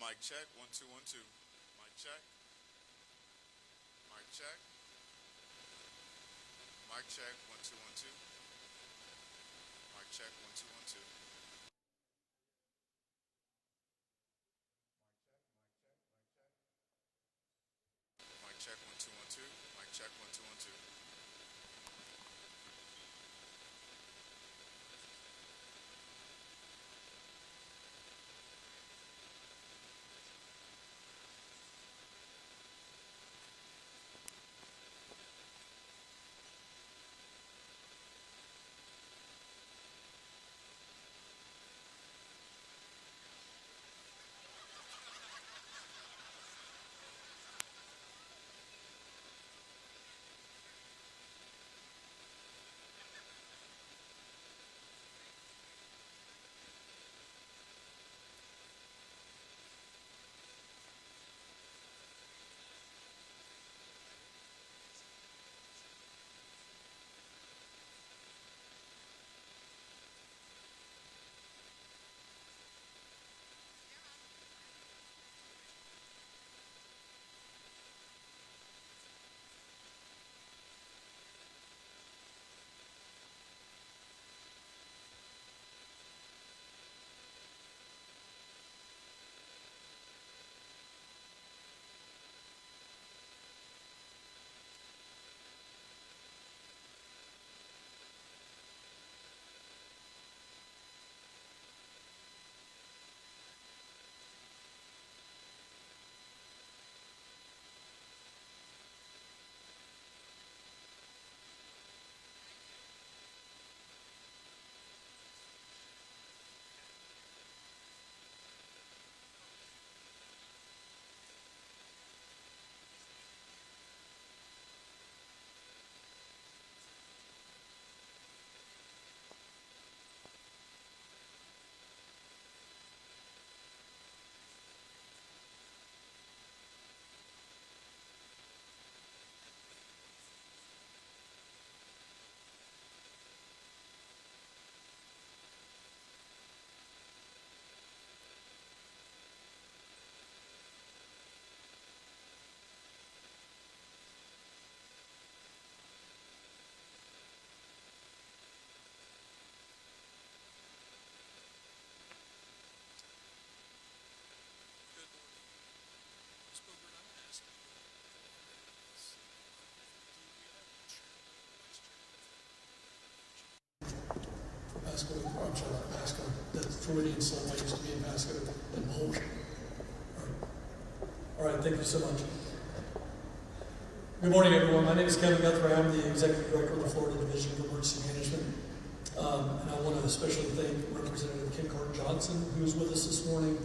Mic check, 1 2 1 2. Mic check. Mic check. Mic check, 1 2 1 2. Mic check, 1 2 1 2. Mic check, 1 2 1 2. Mic check, 1 2 1 2. Pasco, I'm sorry, not Pasco, that Freudian slip I used to be in Pasco and Polk. All right, thank you so much. Good morning, everyone. My name is Kevin Guthrie. I'm the Executive Director of the Florida Division of Emergency Management. And I want to especially thank Representative Ken Johnson, who is with us this morning,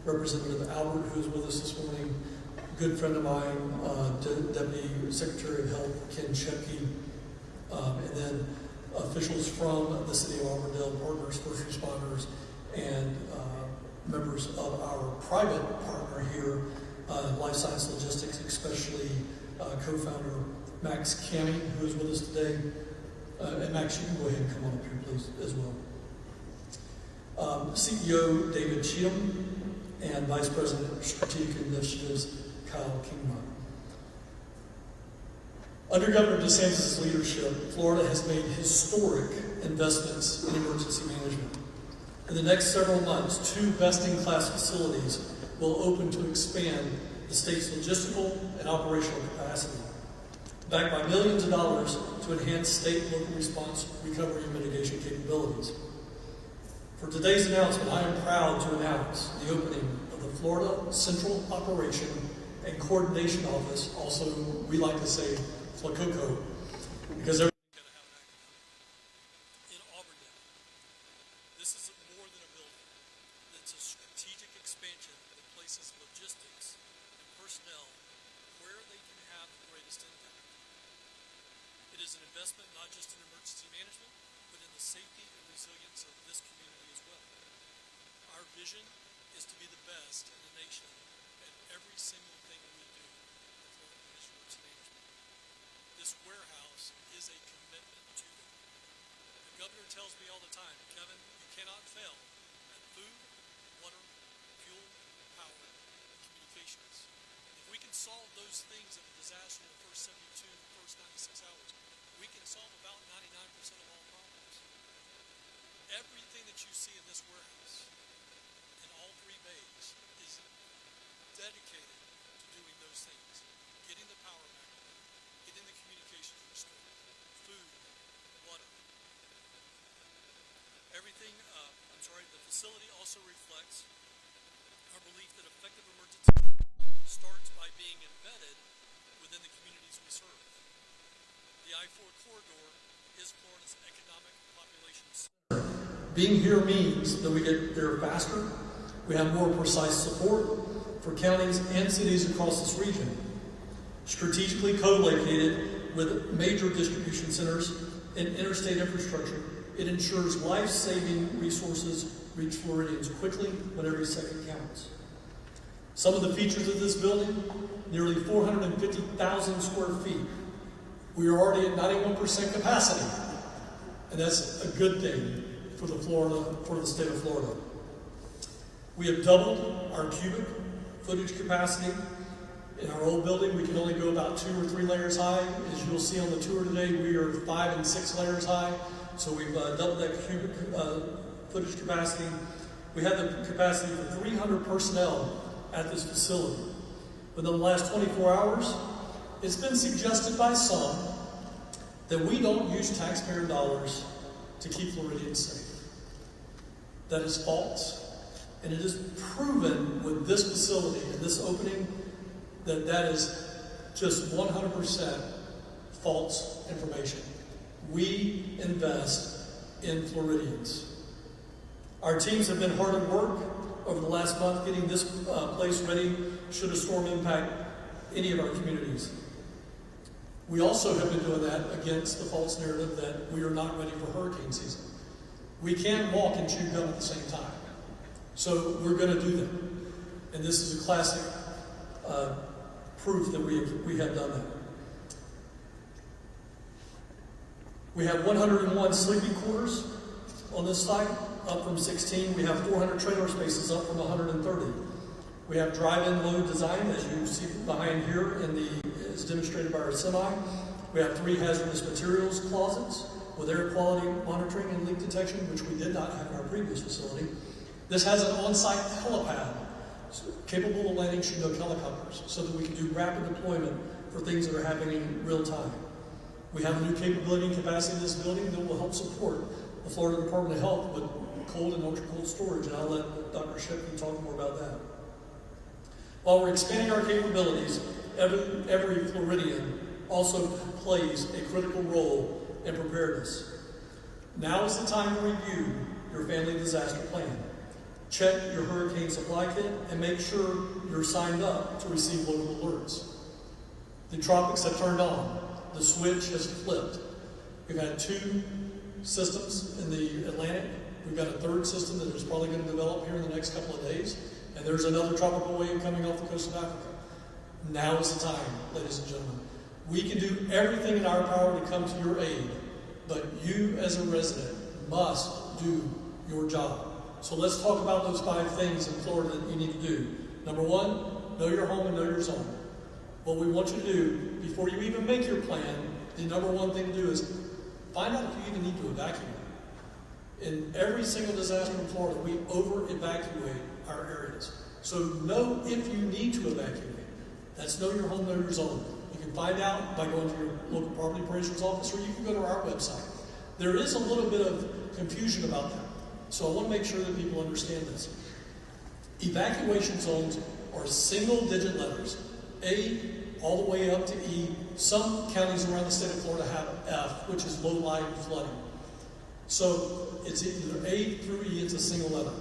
Representative Albert, who is with us this morning, a good friend of mine, Deputy Secretary of Health, Ken Shepke, and then officials from the City of Auburndale, partners, first responders, and members of our private partner here, Life Science Logistics, especially co-founder Max Cammey, who is with us today. And Max, you can go ahead and come on up here, please, as well. CEO David Cheatham and Vice President of Strategic Initiatives, Kyle Kingmeyer. Under Governor DeSantis' leadership, Florida has made historic investments in emergency management. In the next several months, 2 best-in-class facilities will open to expand the state's logistical and operational capacity, backed by millions of dollars to enhance state and local response, recovery, and mitigation capabilities. For today's announcement, I am proud to announce the opening of the Florida Central Operation and Coordination Office, also we like to say FLACOCO, because everything's going to have an acronym, in Auburndale. This is more than a building. It's a strategic expansion that places logistics and personnel where they can have the greatest impact. It is an investment not just in emergency management, but in the safety and resilience of this community as well. Our vision is to be the best in the nation at every single thing we do in Florida Emergency Management. This warehouse is a commitment to them. The governor tells me all the time, Kevin, you cannot fail at food, water, fuel, power, can solve those things of a disaster in the first 72, the first 96 hours. We can solve about 99% of all problems. Everything that you see in this warehouse, in all three bays, is dedicated to doing those things. Getting the power back on, getting the communications restored, food, water. Everything, the facility also reflects our belief that effective emergency starts by being embedded within the communities we serve. The I-4 corridor is Florida's economic population center. Being here means that we get there faster, we have more precise support for counties and cities across this region. Strategically co-located with major distribution centers and interstate infrastructure, it ensures life-saving resources reach Floridians quickly when every second counts. Some of the features of this building, nearly 450,000 square feet. We are already at 91% capacity, and that's a good thing for the state of Florida. We have doubled our cubic footage capacity. In our old building, we can only go about 2 or 3 layers high. As you'll see on the tour today, we are 5 and 6 layers high. So we've doubled that cubic footage capacity. We have the capacity for 300 personnel at this facility. Within the last 24 hours, it's been suggested by some that we don't use taxpayer dollars to keep Floridians safe. That is false. And it is proven with this facility and this opening that that is just 100% false information. We invest in Floridians. Our teams have been hard at work over the last month getting this place ready should a storm impact any of our communities. We also have been doing that against the false narrative that we are not ready for hurricane season. We can't walk and chew gum at the same time. So we're going to do that. And this is a classic proof that we have done that. We have 101 sleeping quarters on this site, up from 16. We have 400 trailer spaces, up from 130. We have drive-in load design, as you see behind here, is demonstrated by our semi. We have 3 hazardous materials closets with air quality monitoring and leak detection, which we did not have in our previous facility. This has an on-site helipad capable of landing Chinook helicopters so that we can do rapid deployment for things that are happening in real time. We have a new capability and capacity in this building that will help support the Florida Department of Health with cold and ultra-cold storage, and I'll let Dr. Shepke talk more about that. While we're expanding our capabilities, every Floridian also plays a critical role in preparedness. Now is the time to review your family disaster plan. Check your hurricane supply kit and make sure you're signed up to receive local alerts. The tropics have turned on. The switch has flipped. We've had 2 systems in the Atlantic. We've got a 3rd system that is probably going to develop here in the next couple of days. And there's another tropical wave coming off the coast of Africa. Now is the time, ladies and gentlemen. We can do everything in our power to come to your aid, but you as a resident must do your job. So let's talk about those 5 things in Florida that you need to do. Number 1, know your home and know your zone. What we want you to do, before you even make your plan, the number 1 thing to do is find out if you even need to evacuate. In every single disaster in Florida, we over-evacuate our areas. So know if you need to evacuate. That's know your home, know your zone. You can find out by going to your local property appraiser's office, or you can go to our website. There is a little bit of confusion about that. So I want to make sure that people understand this. Evacuation zones are single-digit letters, A all the way up to E. Some counties around the state of Florida have F, which is low-lying flooding. So it's either A through E, it's a single letter.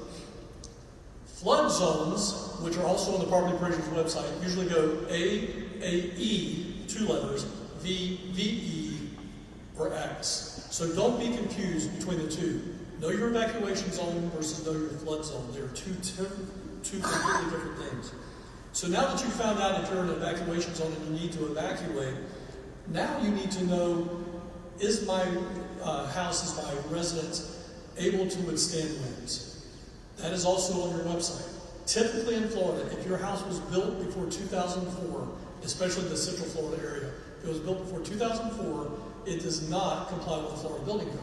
Flood zones, which are also on the property appraiser's website, usually go A, E, 2 letters, V, VE, or X. So don't be confused between the 2. Know your evacuation zone versus know your flood zone. They're two completely different things. So now that you've found out if you're in an evacuation zone and you need to evacuate, now you need to know, is my house, is my residence able to withstand winds? That is also on your website. Typically in Florida, if your house was built before 2004 especially the Central Florida area. If it was built before 2004, it does not comply with the Florida Building Code.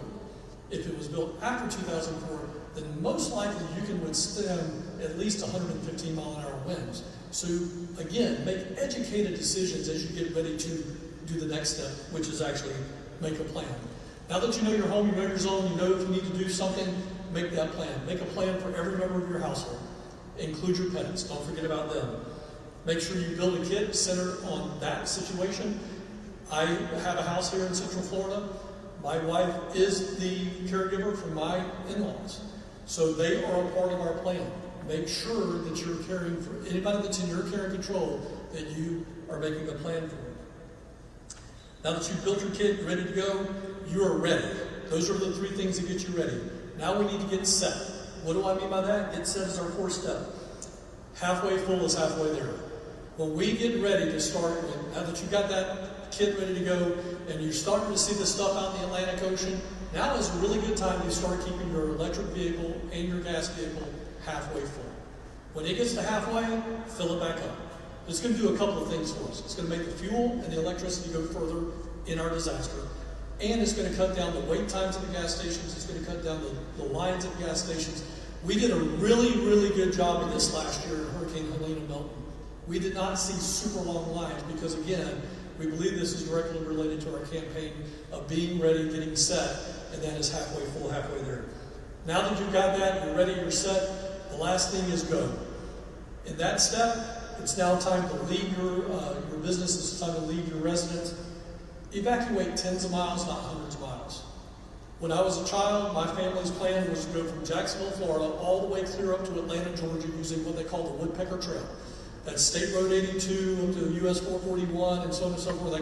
If it was built after 2004, then most likely you can withstand at least 115 mile an hour winds. So again, make educated decisions as you get ready to do the next step, which is actually make a plan. Now that you know your home, you know your zone, you know if you need to do something, make that plan. Make a plan for every member of your household. Include your pets, don't forget about them. Make sure you build a kit centered on that situation. I have a house here in Central Florida. My wife is the caregiver for my in-laws. So they are a part of our plan. Make sure that you're caring for anybody that's in your care and control, that you are making a plan for them. Now that you've built your kit, you're ready to go, you are ready. Those are the 3 things that get you ready. Now we need to get set. What do I mean by that? Get set is our 4th step. Halfway full is halfway there. When we get ready to start, now that you've got that kit ready to go, and you're starting to see the stuff out in the Atlantic Ocean, now is a really good time to start keeping your electric vehicle and your gas vehicle halfway full. When it gets to halfway, fill it back up. It's going to do a couple of things for us. It's going to make the fuel and the electricity go further in our disaster, and it's going to cut down the wait times at the gas stations. It's going to cut down the lines at the gas stations. We did a really, really good job of this last year in Hurricane Helene and Milton. We did not see super long lines because, again, we believe this is directly related to our campaign of being ready, getting set, and that is halfway full, halfway there. Now that you've got that, you're ready, you're set, the last thing is go. In that step, it's now time to leave your business, it's time to leave your residence. Evacuate tens of miles, not hundreds of miles. When I was a child, my family's plan was to go from Jacksonville, Florida, all the way clear up to Atlanta, Georgia, using what they call the Woodpecker Trail. That's State Road 82 up to US 441 and so on and so forth.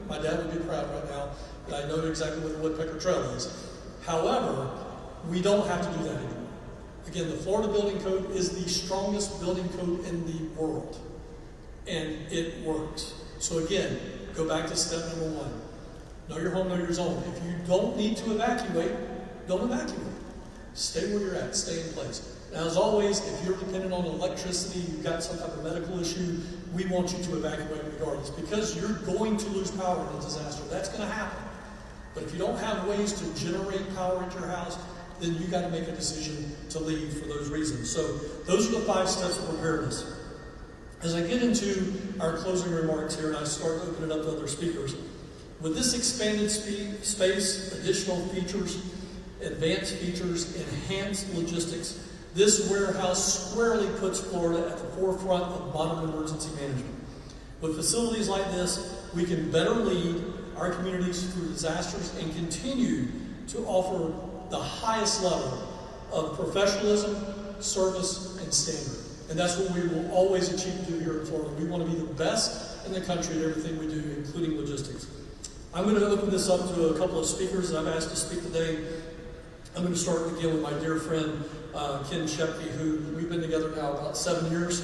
My dad would be proud right now that I know exactly what the Woodpecker Trail is. However, we don't have to do that anymore. Again, the Florida Building Code is the strongest building code in the world, and it works. So again, go back to step number 1. Know your home, know your zone. If you don't need to evacuate, don't evacuate. Stay where you're at, stay in place. Now, as always, if you're dependent on electricity, you've got some type of medical issue, we want you to evacuate regardless, because you're going to lose power in a disaster. That's going to happen. But if you don't have ways to generate power at your house, then you got to make a decision to leave for those reasons. So those are the 5 steps of preparedness. As I get into our closing remarks here and I start opening it up to other speakers, with this expanded space, additional features, advanced features, enhanced logistics, this warehouse squarely puts Florida at the forefront of modern emergency management. With facilities like this, we can better lead our communities through disasters and continue to offer the highest level of professionalism, service, and standard. And that's what we will always achieve to do here in Florida. We want to be the best in the country at everything we do, including logistics. I'm going to open this up to a couple of speakers that I've asked to speak today. I'm going to start again with my dear friend, Ken Shepke, who we've been together now about 7 years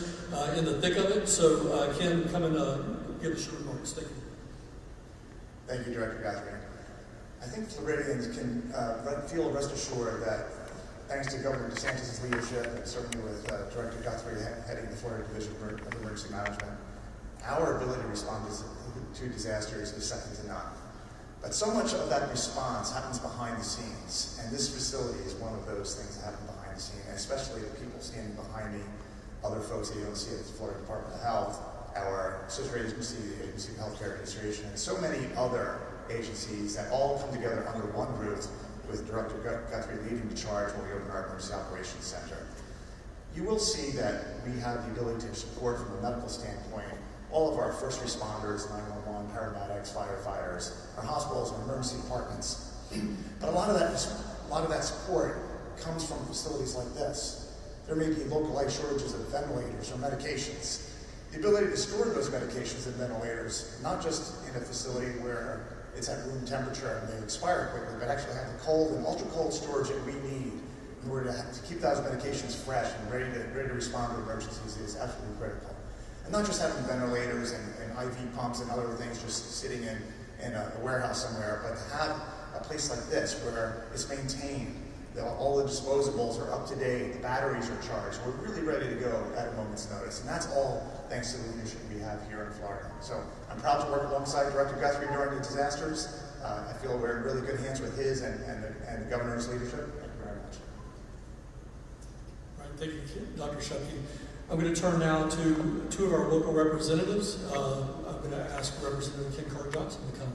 in the thick of it. So Ken, come and give us your remarks. Thank you. Thank you, Director Guthrie. I think Floridians can feel rest assured that thanks to Governor DeSantis' leadership, and certainly with Director Guthrie heading the Florida Division of Emergency Management, our ability to respond to disasters is second to none. But so much of that response happens behind the scenes, and this facility is one of those things that happen behind the scenes, and especially the people standing behind me, other folks that you don't see at the Florida Department of Health, our sister agency, the Agency of Healthcare Administration, and so many other agencies that all come together under one roof with Director Guthrie leading the charge when we open our Emergency Operations Center. You will see that we have the ability to support from a medical standpoint all of our first responders, 911, paramedics, firefighters, our hospitals, our emergency departments. But a lot of that support comes from facilities like this. There may be localized shortages of ventilators or medications. The ability to store those medications and ventilators, not just in a facility where it's at room temperature and they expire quickly, but actually have the cold and ultra-cold storage that we need in order to keep those medications fresh and ready to respond to emergencies is absolutely critical. And not just having ventilators and IV pumps and other things just sitting in a warehouse somewhere, but to have a place like this where it's maintained, all the disposables are up to date, the batteries are charged, we're really ready to go at a moment's notice. And that's all thanks to the leadership we have here in Florida. So I'm proud to work alongside Director Guthrie during the disasters. I feel we're in really good hands with his and the governor's leadership. Thank you very much. All right, thank you, Dr. Shupke. I'm going to turn now to two of our local representatives. I'm going to ask Representative Ken Carr-Johnson to come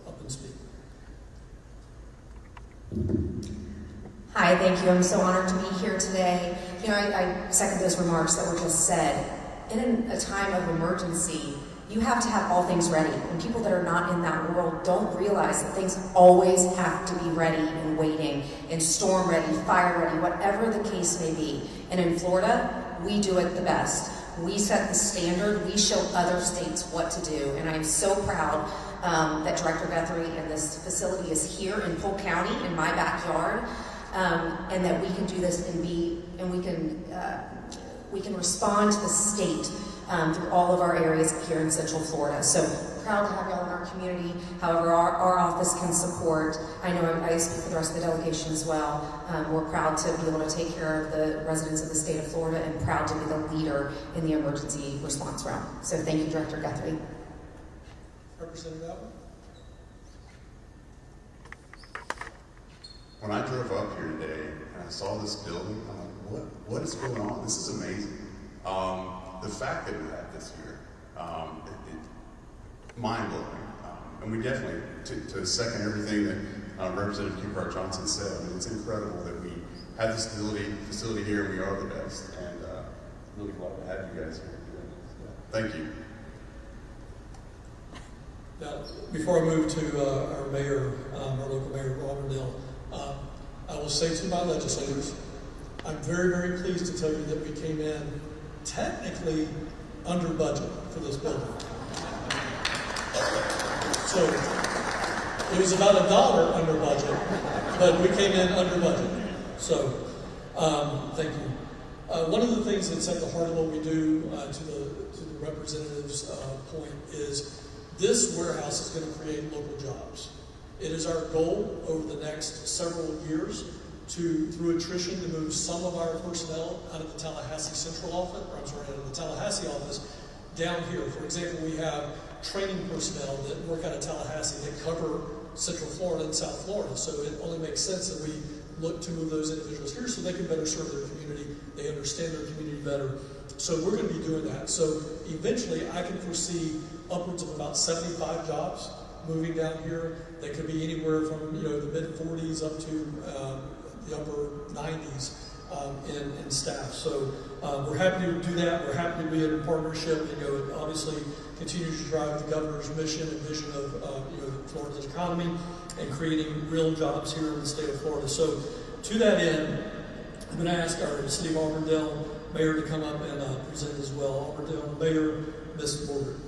up and speak. Hi, thank you. I'm so honored to be here today. You know, I second those remarks that were just said. In a time of emergency, you have to have all things ready. And people that are not in that world don't realize that things always have to be ready and waiting, and storm ready, fire ready, whatever the case may be. And in Florida, we do it the best. We set the standard. We show other states what to do. And I'm so proud that Director Guthrie and this facility is here in Polk County, in my backyard, and that we can do this and we can respond to the state through all of our areas here in Central Florida. So proud to have y'all in our community. However, our office can support. I know I speak for the rest of the delegation as well. We're proud to be able to take care of the residents of the state of Florida and proud to be the leader in the emergency response realm. So thank you, Director Guthrie. Representative Allen? When I drove up here today and I saw this building, I'm like, what is going on? This is amazing. The fact that we have this here, mind-blowing. And we definitely, to second everything that Representative Ken Carr-Johnson said, I mean, it's incredible that we have this facility here and we are the best. And really glad to have you guys here. Thank you. Now, before I move to our mayor, our local mayor of Auburndale, I will say to my legislators, I'm very, very pleased to tell you that we came in technically under budget for this building. So it was about $1 under budget, but we came in under budget. So thank you. One of the things that's at the heart of what we do, to the representative's point, is this warehouse is going to create local jobs. It is our goal over the next several years through attrition, to move some of our personnel out of the Tallahassee Central office, out of the Tallahassee office down here. For example, we have training personnel that work out of Tallahassee that cover Central Florida and South Florida. So it only makes sense that we look to move those individuals here so they can better serve their community, they understand their community better. So we're going to be doing that. So eventually I can foresee upwards of about 75 jobs moving down here. That could be anywhere from the mid-40s up to the upper 90s in staff. So we're happy to do that. We're happy to be in partnership. It obviously continues to drive the governor's mission and vision of Florida's economy and creating real jobs here in the state of Florida. So to that end, I'm going to ask our City of Auburndale Mayor to come up and present as well. Auburndale Mayor, Ms. Morgan.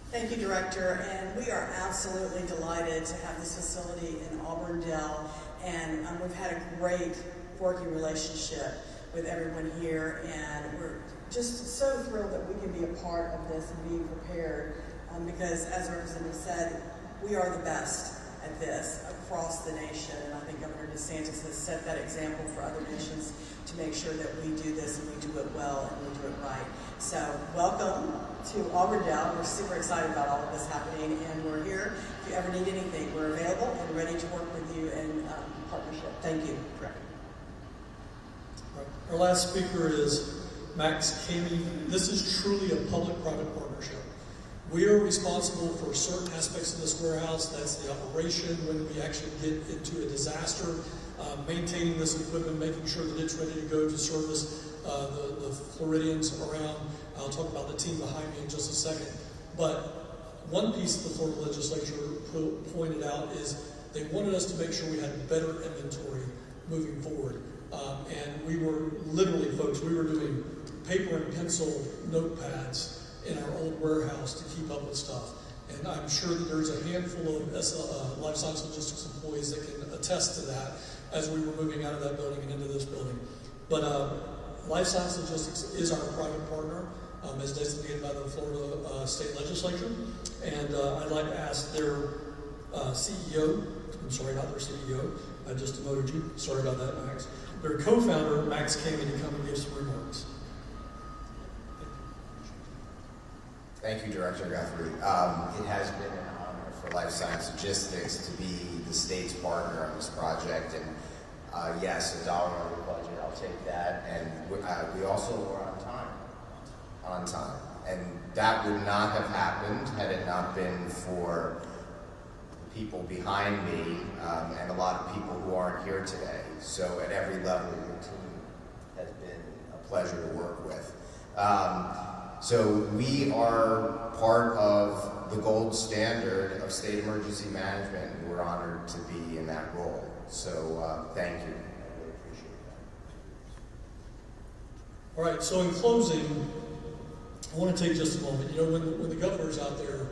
Thank you, Director, and we are absolutely delighted to have this facility in Auburndale, and we've had a great working relationship with everyone here, and we're just so thrilled that we can be a part of this and being prepared, because as the Representative said, we are the best at this across the nation, and I think Governor DeSantis has set that example for other nations to make sure that we do this and we do it well and we do it right. So welcome to Auburndale. We're super excited about all of this happening, and we're here. If you ever need anything, we're available and ready to work with you in partnership. Thank you. Right. Our last speaker is Max Kamey. This is truly a public-private partnership. We are responsible for certain aspects of this warehouse. That's the operation when we actually get into a disaster, maintaining this equipment, making sure that it's ready to go to service the Floridians around. I'll talk about the team behind me in just a second. But one piece the Florida legislature pointed out is they wanted us to make sure we had better inventory moving forward. And we were literally, folks, we were doing paper and pencil notepads in our old warehouse to keep up with stuff. And I'm sure that there's a handful of life science logistics employees that can attest to that as we were moving out of that building and into this building. But life science logistics is our private partner, as designated by the Florida State Legislature. And I'd like to ask their CEO, I'm sorry, not their CEO, I just demoted you, sorry about that, Max. Their co-founder, Max Kamey, to come and give some remarks. Thank you, Director Guthrie. It has been an honor for Life Science Logistics to be the state's partner on this project, and yes, $1 over budget, I'll take that. And we also were on time, and that would not have happened had it not been for the people behind me and a lot of people who aren't here today. So at every level, your team has been a pleasure to work with. So we are part of the gold standard of state emergency management, and we're honored to be in that role. So thank you. I really appreciate that. All right, so in closing, I want to take just a moment. You know, when the governor's out there,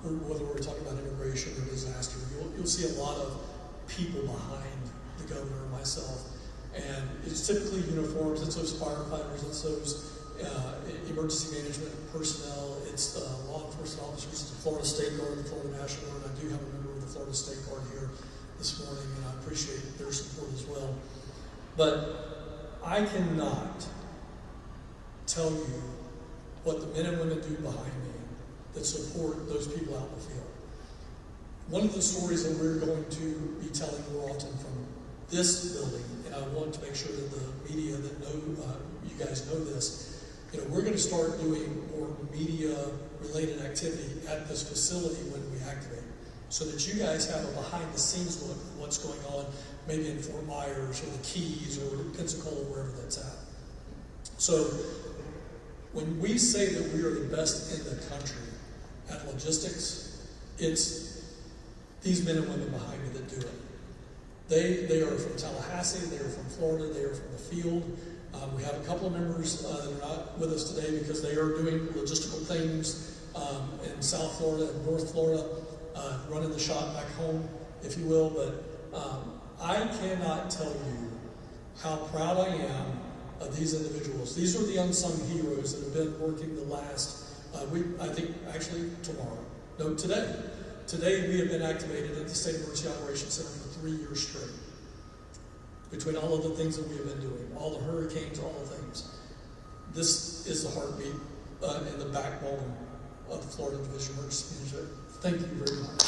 whether we're talking about immigration or disaster, you'll see a lot of people behind the governor and myself. And it's typically uniforms, it's those firefighters, it's those emergency management personnel, it's law enforcement officers, it's the Florida State Guard, the Florida National Guard. I do have a member of the Florida State Guard here this morning, and I appreciate their support as well. But I cannot tell you what the men and women do behind me that support those people out in the field. One of the stories that we're going to be telling more often from this building, and I want to make sure that the media that know, you guys know this, you know, we're going to start doing more media-related activity at this facility when we activate, so that you guys have a behind-the-scenes look at what's going on, maybe in Fort Myers or the Keys or Pensacola, wherever that's at. So when we say that we are the best in the country at logistics, it's these men and women behind me that do it. They are from Tallahassee, they are from Florida, they are from the field. We have a couple of members that are not with us today because they are doing logistical things in South Florida and North Florida, running the shop back home, if you will. But I cannot tell you how proud I am of these individuals. These are the unsung heroes that have been working the last, I think actually today. Today we have been activated at the State Emergency Operations Center for 3 years straight. Between all of the things that we have been doing, all the hurricanes, all the things. This is the heartbeat and the backbone of the Florida Division of Emergency Management. Thank you very much.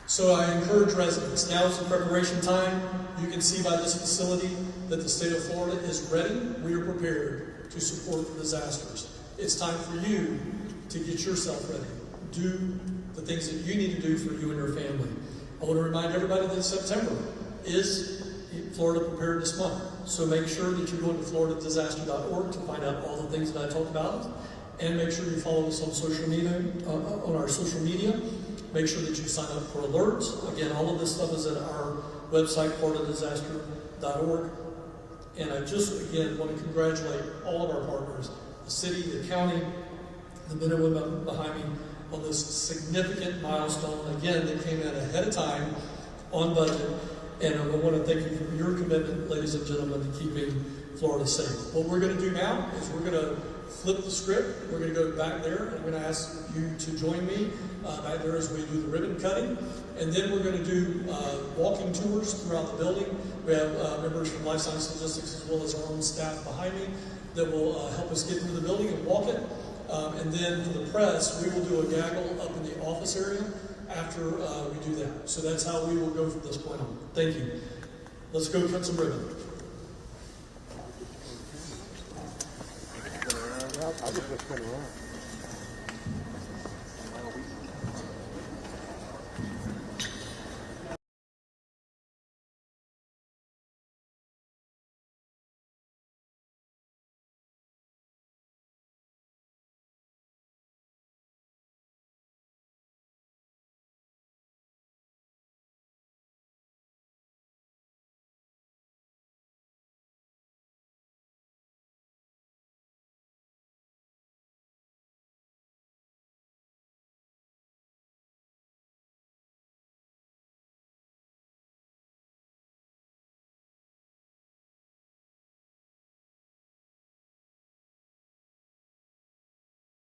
So I encourage residents, now is the preparation time. You can see by this facility that the state of Florida is ready. We are prepared to support the disasters. It's time for you to get yourself ready. Do the things that you need to do for you and your family. I want to remind everybody that September is Florida Preparedness Month. So make sure that you go to floridadisaster.org to find out all the things that I talked about. And make sure you follow us on social media, on our social media. Make sure that you sign up for alerts. Again, all of this stuff is at our website, floridadisaster.org. And I just, again, want to congratulate all of our partners, the city, the county, the men and women behind me on this significant milestone, again, that came in ahead of time, on budget. And I want to thank you for your commitment, ladies and gentlemen, to keeping Florida safe. What we're going to do now is we're going to flip the script. We're going to go back there, and I'm going to ask you to join me back there as we do the ribbon cutting. And then we're going to do walking tours throughout the building. We have members from Life Science Logistics as well as our own staff behind me that will help us get into the building and walk it. And then for the press, we will do a gaggle up in the office area after we do that. So that's how we will go from this point on. Thank you. Let's go cut some ribbon. I'll just spin around.